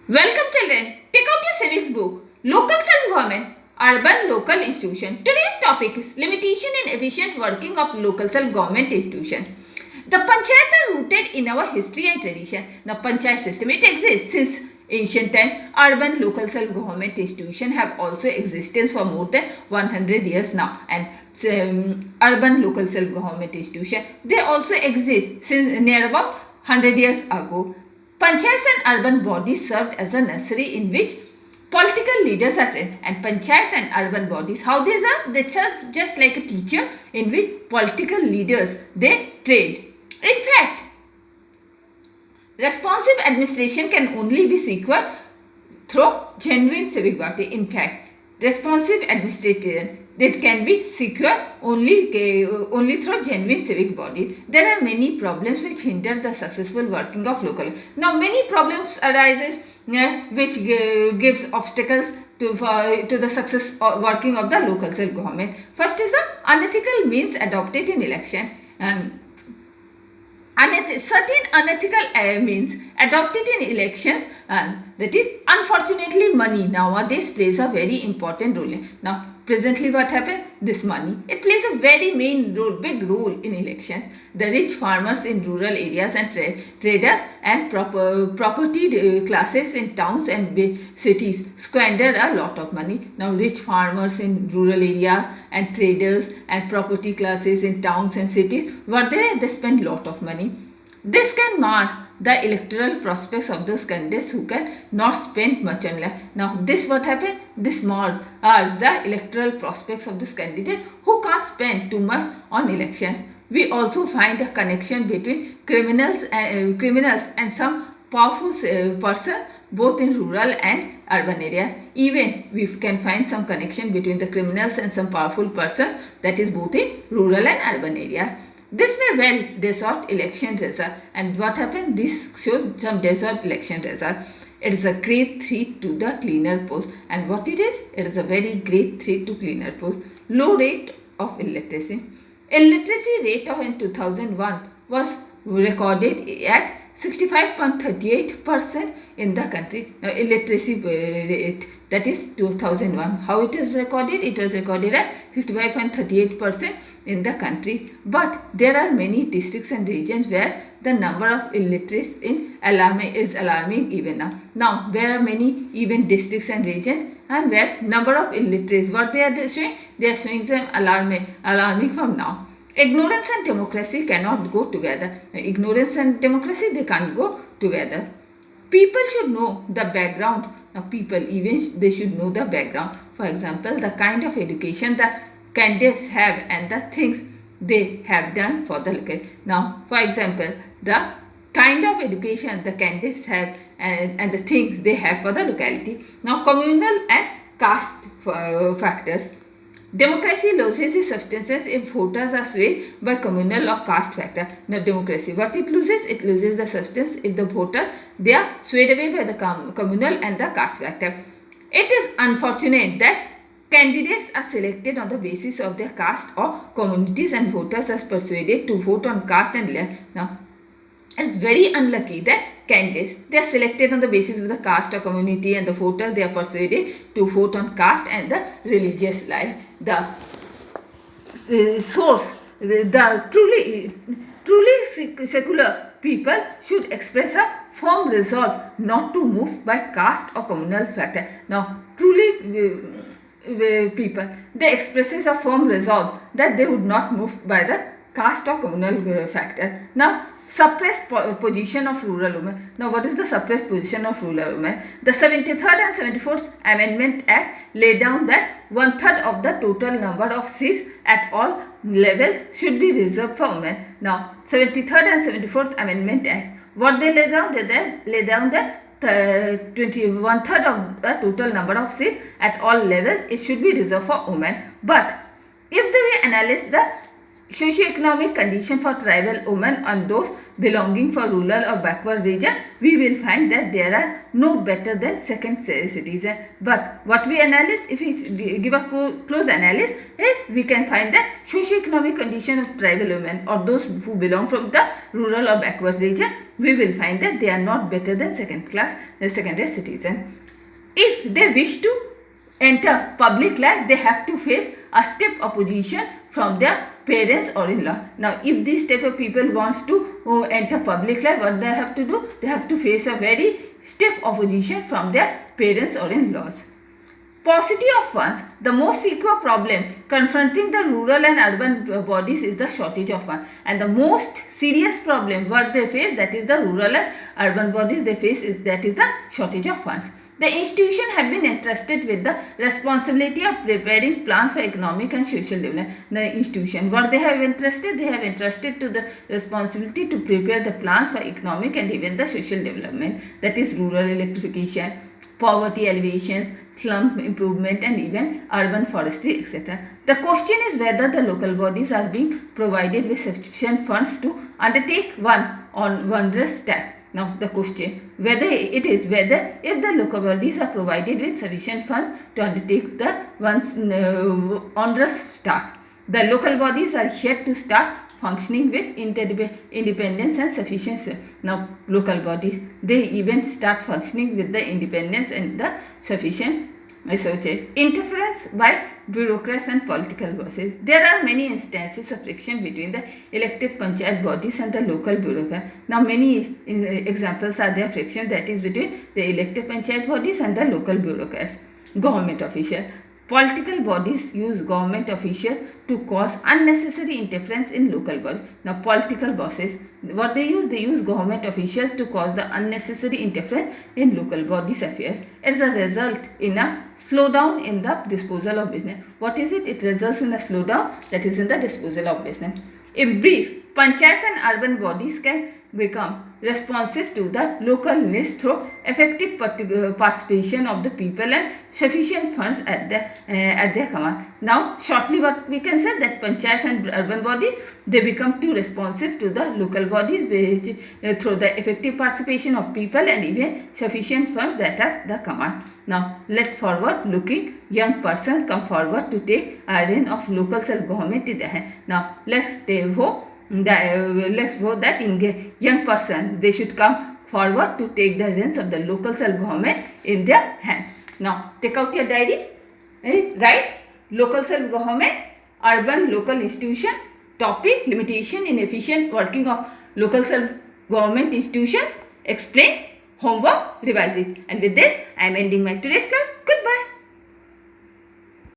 Welcome children, take out your civics book. Local self-government, urban local institution. Today's topic is limitation and efficient working of local self-government institution. The panchayat are rooted in our history and tradition. The panchayat system, it exists since ancient times. Urban local self-government institution have also existence for more than 100 years now. And urban local self-government institution, they also exist since near about 100 years ago. Panchayats and urban bodies served as a nursery in which political leaders are trained. And panchayat and urban bodies, how they serve? They serve just like a teacher in which political leaders they trained. In fact, responsive administration can only be secured through genuine civic body. In fact, responsive administration that can be secured only through genuine civic body. There are many problems which hinder the successful working of local. Now, many problems arises which gives obstacles to the success working of the local self-government. First is the unethical means adopted in election, and certain unethical means adopted in elections, that is unfortunately money nowadays plays a very important role. Now presently what happens, this money, it plays a very big role in elections. The rich farmers in rural areas and traders and property classes in towns and cities squander a lot of money. Now rich farmers in rural areas and traders and property classes in towns and cities, what they spend lot of money. This can mar the electoral prospects of those candidates who can not spend much on life. Now this what happened? This mars the electoral prospects of this candidate who can't spend too much on elections. We also find a connection between criminals and some powerful person both in rural and urban areas. Even we can find some connection between the criminals and some powerful person, that is both in rural and urban areas. This may well distort election result. And what happened? This shows some distort election result. It is a great threat to the cleaner post. And what it is? It is a very great threat to cleaner post. Low rate of illiteracy. Illiteracy rate of in 2001 was recorded at 65.38% in the country. Now, illiteracy rate, that is 2001. How it is recorded? It was recorded at 65.38% in the country. But there are many districts and regions where the number of illiterates is alarming even now. Now, there are many even districts and regions and where number of illiterates, what they are showing? They are showing some alarming from now. Ignorance and democracy cannot go together. Ignorance and democracy, they can't go together. People should know the background. Now, people even they should know the background. For example, the kind of education the candidates have and the things they have done for the local. Now, for example, the kind of education the candidates have and the things they have for the locality. Now, communal and caste factors. Democracy loses its substance if voters are swayed by communal or caste factor. Now, democracy, what it loses? It loses the substance if the voter, they are swayed away by the communal and the caste factor. It is unfortunate that candidates are selected on the basis of their caste or communities and voters are persuaded to vote on caste and land. Now, it's very unlucky that candidates, they are selected on the basis of the caste or community, and the voter, they are persuaded to vote on caste and the religious life. The source, the truly secular people should express a firm resolve not to move by caste or communal factor. Now, truly people, they expresses a firm resolve that they would not move by the caste or communal factor. Now, suppressed position of rural women. Now, what is the suppressed position of rural women? The 73rd and 74th Amendment Act laid down that 1/3 of the total number of seats at all levels should be reserved for women. Now, 73rd and 74th Amendment Act, what they lay down? They lay down that 1/3 of the total number of seats at all levels, it should be reserved for women. But if we analyze the Socioeconomic condition for tribal women and those belonging for rural or backward region, we will find that there are no better than second citizen. But what we analyze, if we give a close analysis, is we can find that socioeconomic condition of tribal women or those who belong from the rural or backward region, we will find that they are not better than second-rate citizen. If they wish to enter public life, they have to face a stiff opposition from their parents or in-law. Now, if these type of people wants to enter public life, what they have to do? They have to face a very stiff opposition from their parents or in-laws. Paucity of funds. The most secure problem confronting the rural and urban bodies is the shortage of funds. And the most serious problem what they face, that is the rural and urban bodies they face, that is the shortage of funds. The institution have been entrusted with the responsibility of preparing plans for economic and social development. The institution, what they have entrusted? They have entrusted to the responsibility to prepare the plans for economic and even the social development. That is rural electrification, poverty alleviations, slum improvement and even urban forestry, etc. The question is whether the local bodies are being provided with sufficient funds to undertake one wondrous task. Now the question whether if the local bodies are provided with sufficient funds to undertake the onerous task. The local bodies are yet to start functioning with independence and sufficiency. Now local bodies, they even start functioning with the independence and the sufficient associate. Interference by bureaucrats and political bosses. There are many instances of friction between the elected panchayat bodies and the local bureaucrats. Now many examples are there friction that is between the elected panchayat bodies and the local bureaucrats. Government officials. Political bodies use government officials to cause unnecessary interference in local body. Now political bosses, what they use? They use government officials to cause the unnecessary interference in local bodies affairs. As a result in a slowdown in the disposal of business. What is it? It results in a slowdown, that is in the disposal of business. In brief, panchayat and urban bodies can become responsive to the local needs through effective participation of the people and sufficient funds at their command. Now, shortly what we can say that panchayats and urban bodies, they become too responsive to the local bodies which through the effective participation of people and even sufficient funds that are the command. Now, let forward looking young person come forward to take iron of local self-government in their hand. Now, let's vote that in young person they should come forward to take the reins of the local self-government in their hands. Now take out your diary, write local self-government, urban local institution, topic limitation in efficient working of local self-government institutions, explain, homework, revise it. And with this I am ending my today's class. Goodbye.